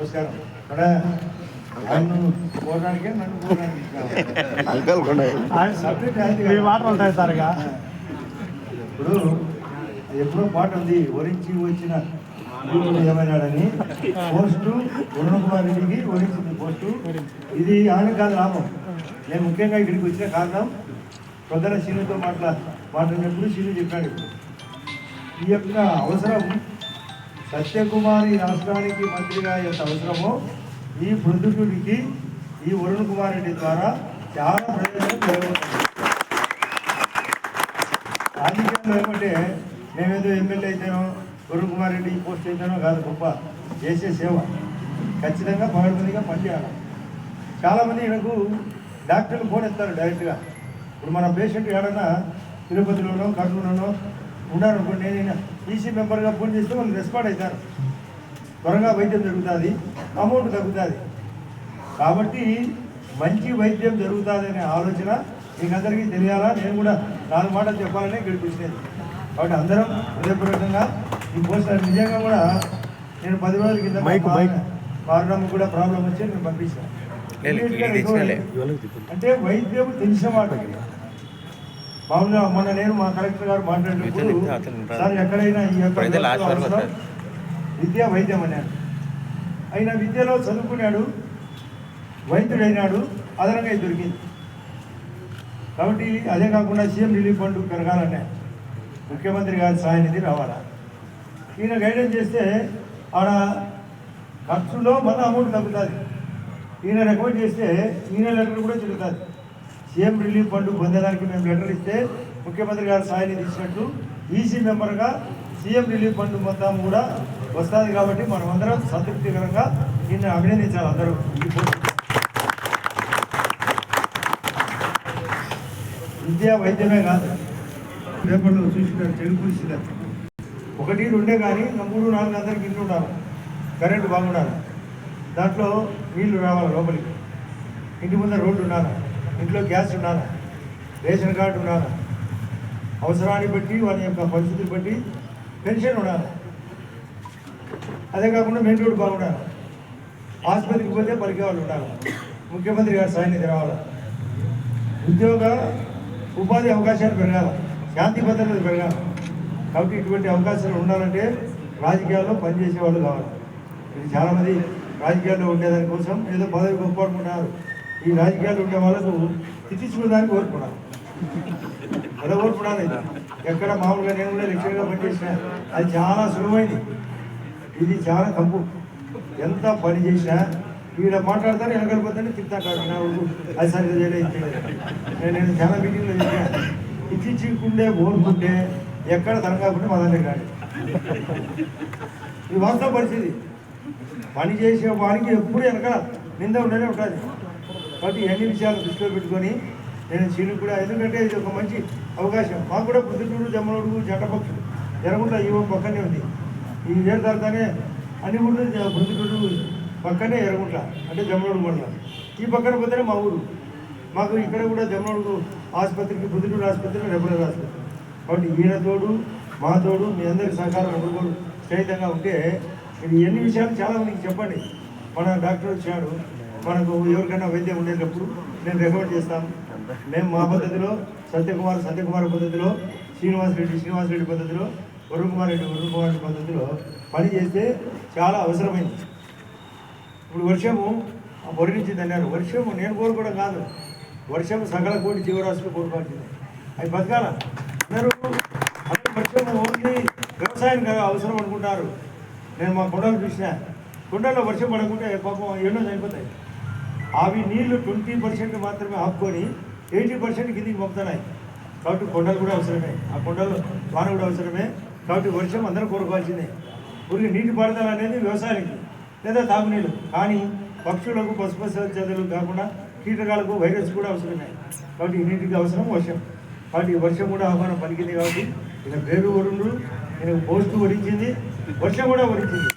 నమస్కారం. ఆయన పోవడానికే నన్ను పోవడానికి మాట ఉంటాయి సార్. ఇప్పుడు ఎప్పుడో పాట ఉంది, వరించి వచ్చిన ఏమైనాడని పోస్టు అరుణకుమార్ రెడ్డికి వరించింది పోస్టు. ఇది ఆయన కాదు లాభం. నేను ముఖ్యంగా ఇక్కడికి వచ్చిన కారణం ప్రధాన శ్రీనితో మాట్లాడినప్పుడు శ్రీను చెప్పాడు, ఈ యొక్క అవసరం సత్యకుమారి రాష్ట్రానికి మంత్రిగా ఎంత అవసరమో ఈ ప్రొద్దుటూరికి ఈ వరుణ్ కుమార్ రెడ్డి ద్వారా చాలా ప్రయోజనం జరుగుతుంది. రాజకీయాల్లో ఏమంటే మేమేదో ఎమ్మెల్యే అయితేనో వరుణ్ కుమార్ రెడ్డి పోస్ట్ అయితేనో కాదు, గొప్ప చేసే సేవ ఖచ్చితంగా పగడబందిగా పనిచేయాలి. చాలామంది నాకు డాక్టర్లు ఫోన్ ఎత్తారు డైరెక్ట్గా. ఇప్పుడు మన పేషెంట్ ఏడన్నా తిరుపతిలోనో కర్నూలులోనో ఉన్నారనుకోండి, నేను ఈసీ మెంబర్గా ఫోన్ చేస్తే వాళ్ళు రెస్పాండ్ అవుతారు, త్వరగా వైద్యం జరుగుతుంది, అమౌంట్ తగ్గుతుంది. కాబట్టి మంచి వైద్యం జరుగుతుంది అనే ఆలోచన మీకు అందరికీ తెలియాలా, నేను కూడా 4 మాటలు చెప్పాలని గడిపించినది. కాబట్టి అందరం హృదయపూర్వకంగా ఈ పోస్ట్ నిజంగా కూడా నేను 10 రోజుల కింద మారడం కూడా ప్రాబ్లం వచ్చి నేను పంపించాను. అంటే వైద్యం తెలిసిన మాట మామూలుగా మొన్న నేను మా కలెక్టర్ గారు మాట్లాడినప్పుడు, సార్ ఎక్కడైనా ఈ యొక్క విద్య వైద్యం అన్నాడు. ఆయన విద్యలో చదువుకున్నాడు, వైద్యుడైనాడు, అదనంగా దొరికింది. కాబట్టి అదే కాకుండా సీఎం రిలీఫ్ ఫండ్ పెరగాలన్నా ముఖ్యమంత్రి గారి సహాయ నిధి రావాలా. ఈయన గైడెన్స్ చేస్తే ఆడ ఖర్చులో మళ్ళీ అమౌంట్ తగ్గుతుంది. ఈయన రికమెండ్ చేస్తే ఈయన లెటర్ కూడా తిరుగుతుంది. సీఎం రిలీఫ్ ఫండ్ పొందడానికి మేము లెటర్ ఇస్తే ముఖ్యమంత్రి గారు సహాయ నిధి ఇచ్చినట్టు ఈసీ మెంబర్గా సీఎం రిలీఫ్ ఫండ్ మొత్తం కూడా వస్తుంది. కాబట్టి మనం అందరం సంతృప్తికరంగా ఈయన అభినందించాలి అందరూ. విద్యా వైద్యమే కాదు, పేపర్లో చూసినారు తెలుపులిసింది 1, 2 కానీ 3, 4 అందరికి ఇంట్లో ఉండాలి, కరెంటు బాగుండాలి, దాంట్లో నీళ్లు రావాలి లోపలికి, ఇంటి ముందర రోడ్డు ఉండాలి, ఇంట్లో గ్యాస్ ఉండాలి, రేషన్ కార్డు ఉండాలి, అవసరాన్ని బట్టి వారి యొక్క పరిస్థితిని బట్టి పెన్షన్ ఉండాలి. అదే కాకుండా మెయిన్ రోడ్డు బాగుండాలి, ఆసుపత్రికి పోతే పలికే వాళ్ళు ఉండాలి, ముఖ్యమంత్రి గారి సహాయ నిధి రావాలి, ఉద్యోగ ఉపాధి అవకాశాలు పెరగాలి, శాంతి భద్రతలు పెరగాలి. కాబట్టి ఇటువంటి అవకాశాలు ఉండాలంటే రాజకీయాల్లో పనిచేసే వాళ్ళు కావాలి. ఇది చాలామంది రాజకీయాల్లో ఉండేదానికోసం ఏదో పదవి గొప్పడుకుంటున్నారు. ఈ రాజకీయాల్లో ఉండే వాళ్ళకు తిట్టించుకోవడానికి ఓర్పుడాలి, ఎలా ఓర్పుడాలి. ఎక్కడ మామూలుగా నేను కూడా లెక్చర్గా పనిచేసిన అది చాలా సులువైంది, ఇది చాలా కంపు. ఎంత పని చేసినా ఈడ మాట్లాడతాను, వెనకడిపోతానే తిట్టాడు నా ఊరు అది సరిగ్గా చేయలేదు. నేను చాలా మీటింగ్లో చెప్పాను, ఇచ్చించుకుంటే ఓర్పుంటే ఎక్కడ తనకాకుంటే మా దగ్గర కాదు. ఇది వాస్తవ పరిస్థితి. పని చేసే వారికి ఎప్పుడు వెనక నింద ఉండనే ఉంటుంది. కాబట్టి ఎన్ని విషయాలు దృష్టిలో పెట్టుకొని నేను సీను కూడా, ఎందుకంటే ఇది ఒక మంచి అవకాశం మాకు కూడా. పొద్దుటూరు, జమ్మలూరు, జంటపక్షులు ఎరగుంట ఈ పక్కనే ఉంది. ఈ ఏడు తరగానే అన్ని ఊళ్ళు పొద్దుటూరు పక్కనే ఎరగుంట అంటే జమ్మలూరు మండలం, ఈ పక్కన పోతేనే మా ఊరు. మాకు ఇక్కడ కూడా జమ్మలూరు ఆసుపత్రికి, పొద్దుటూరు ఆసుపత్రి, రెగ్యులర్ ఆసుపత్రి. కాబట్టి ఈయన తోడు మా తోడు మీ అందరి సహకారం ఒకరు స్నేహితంగా ఉంటే ఇది ఎన్ని విషయాలు చాలా మందికి చెప్పండి. మన డాక్టర్ వచ్చాడు, మనకు ఎవరికైనా వైద్యం ఉండేటప్పుడు నేను రికమెండ్ చేస్తాను. మేము మా పద్ధతిలో సత్యకుమార్ పద్ధతిలో, శ్రీనివాస్ రెడ్డి పద్ధతిలో, వరుణ్ కుమార్ రెడ్డి పద్ధతిలో పని చేస్తే చాలా అవసరమైంది. ఇప్పుడు వర్షము పొరిగించింది అన్నారు. వర్షము నేను కోరుకోవడం కాదు, వర్షము సకల కోటి జీవరాశులు కోరుకోవాల్సింది. అవి బతకాల అందరూ. అదే వర్షము ఓన్లీ వ్యవసాయానికి అవసరం అనుకుంటారు. నేను మా కొండలు చూసిన, కొండల్లో వర్షం పడకుంటే పాపం ఎన్నో చనిపోతాయి. అవి నీళ్లు 20% మాత్రమే ఆపుకొని 80% కిందికి పంపుతున్నాయి. కాబట్టి కొండలు కూడా అవసరమే, ఆ కొండలు వాన కూడా అవసరమే. కాబట్టి వర్షం అందరూ కోరుకోవాల్సిందే. ఊరికి నీటి పారుదల అనేది వ్యవసాయానికి లేదా తాగునీళ్ళు. కానీ పక్షులకు, పశుపక్షాదులకు కాకుండా కీటకాలకు, వైరస్ కూడా అవసరమే. కాబట్టి నీటికి అవసరం వర్షం. కాబట్టి వర్షం కూడా ఆహ్వానం పలికింది. కాబట్టి ఇలా పేరు వరుణుడు, నేను పోస్టు వరించింది, వర్షం కూడా వరించింది.